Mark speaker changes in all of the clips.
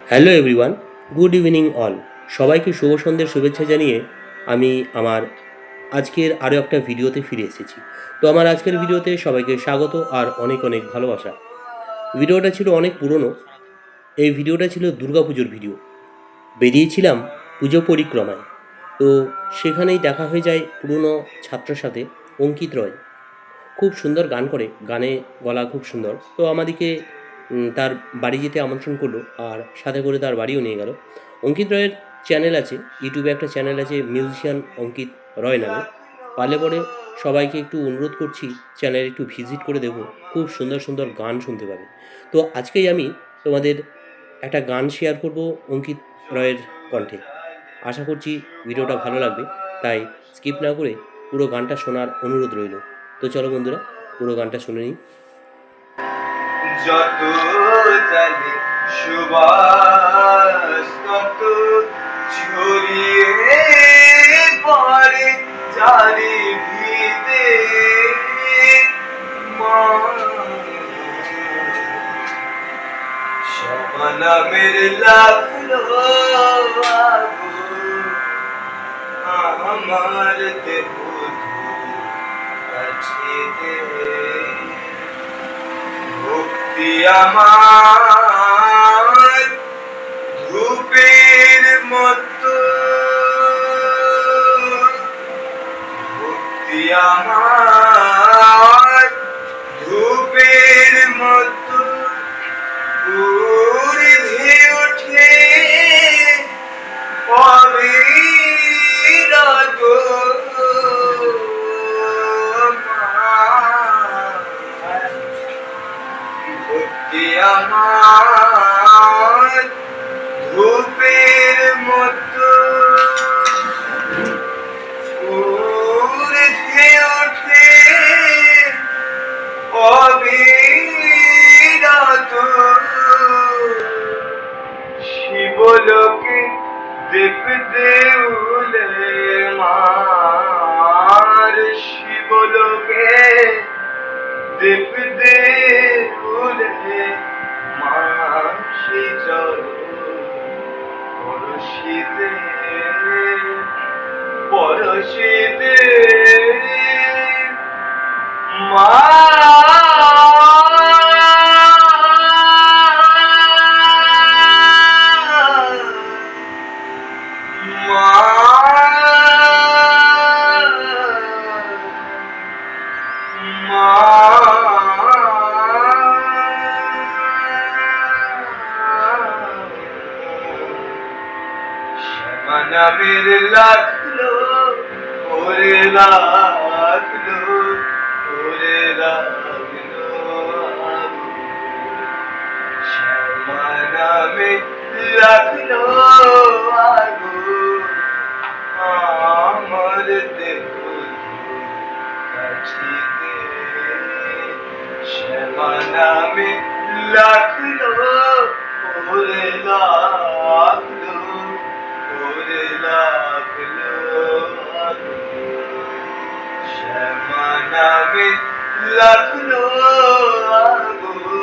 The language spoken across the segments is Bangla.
Speaker 1: Hello everyone, good evening all. সবাইকে শুভ সন্ধ্যের শুভেচ্ছা জানিয়ে আমি আমার আজকের আরও একটা ভিডিওতে ফিরে এসেছি। তো আমার আজকের ভিডিওতে সবাইকে স্বাগত আর অনেক অনেক ভালোবাসা। ভিডিওটা ছিল অনেক পুরনো। এই ভিডিওটা ছিল দুর্গাপুজোর ভিডিও। বেরিয়েছিলাম পুজো পরিক্রমায়। তো সেখানেই দেখা হয়ে যায় পুরনো ছাত্রের সাথে, অঙ্কিত রয়। খুব সুন্দর গান করে, গানে গলা খুব সুন্দর। তো আমাদেরকে তার বাড়ি যেতে আমন্ত্রণ করলো আর সাথে করে তার বাড়িও নিয়ে গেল। অঙ্কিত রয়ের চ্যানেল আছে, ইউটিউবে একটা চ্যানেল আছে মিউজিশিয়ান অঙ্কিত রয় নামে। পারলে পরে সবাইকে একটু অনুরোধ করছি চ্যানেলে একটু ভিজিট করে দেবো, খুব সুন্দর সুন্দর গান শুনতে পাবে। তো আজকেই আমি তোমাদের একটা গান শেয়ার করব অঙ্কিত রয়ের কণ্ঠে। আশা করছি ভিডিওটা ভালো লাগবে, তাই স্কিপ না করে পুরো গানটা শোনার অনুরোধ রইল। তো চলো বন্ধুরা, পুরো গানটা শুনে নিই।
Speaker 2: যত জানি সুবাস তত ছড়িয়ে পড়ে চারিদিকে নামের লাগলো আমার দেহ ভক্তি আমার ধূপের মতো, ভক্তি আমার ধূপের মতো ঊর্ধ্বে ওঠে অবিরত। ভক্তি আমার ধূপের মতো ঊর্ধ্বে ওঠে অবিরত। শিবলোকে দেব দেউলে মার, শিবলোকে দেব দেউলে মাসি চল পরশিতে পরশিতে মা নামের লাগলো ওরে লাগলো ওরে লাগলো শ্যামা নামে লাগলো আগো আমার দেহ কাছিতে। শ্যামা নামে লাগলো ওরে লাগলো ওরে লাগলো শ্যামা নামে লাগলো আগো।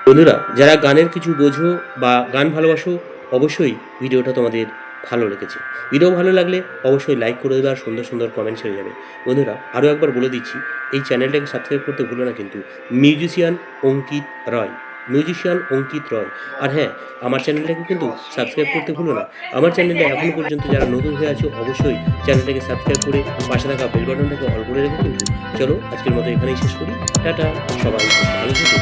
Speaker 1: বন্ধুরা, যারা গানের কিছু বোঝো বা গান ভালোবাসো, অবশ্যই ভিডিওটা তোমাদের ভালো লেগেছে। ভিডিও ভালো লাগলে অবশ্যই লাইক করে দেবে আর সুন্দর সুন্দর কমেন্টস হয়ে যাবে। বন্ধুরা, আরও একবার বলে দিচ্ছি, এই চ্যানেলটাকে সাবস্ক্রাইব করতে ভুলো না কিন্তু, মিউজিশিয়ান অঙ্কিত রয়, মিউজিশিয়ান অঙ্কিত রয়। আর হ্যাঁ, আমার চ্যানেলটাকে কিন্তু সাবস্ক্রাইব করতে ভুলো না। আমার চ্যানেলটা এখনও পর্যন্ত যারা নতুন হয়ে আছো, অবশ্যই চ্যানেলটাকে সাবস্ক্রাইব করে পাশে থাকা বেল বাটনটাকে অল করে রেখো কিন্তু। চলো আজকের মতো এখানেই শেষ করি। টাটা, সবাই ভালো থেকো।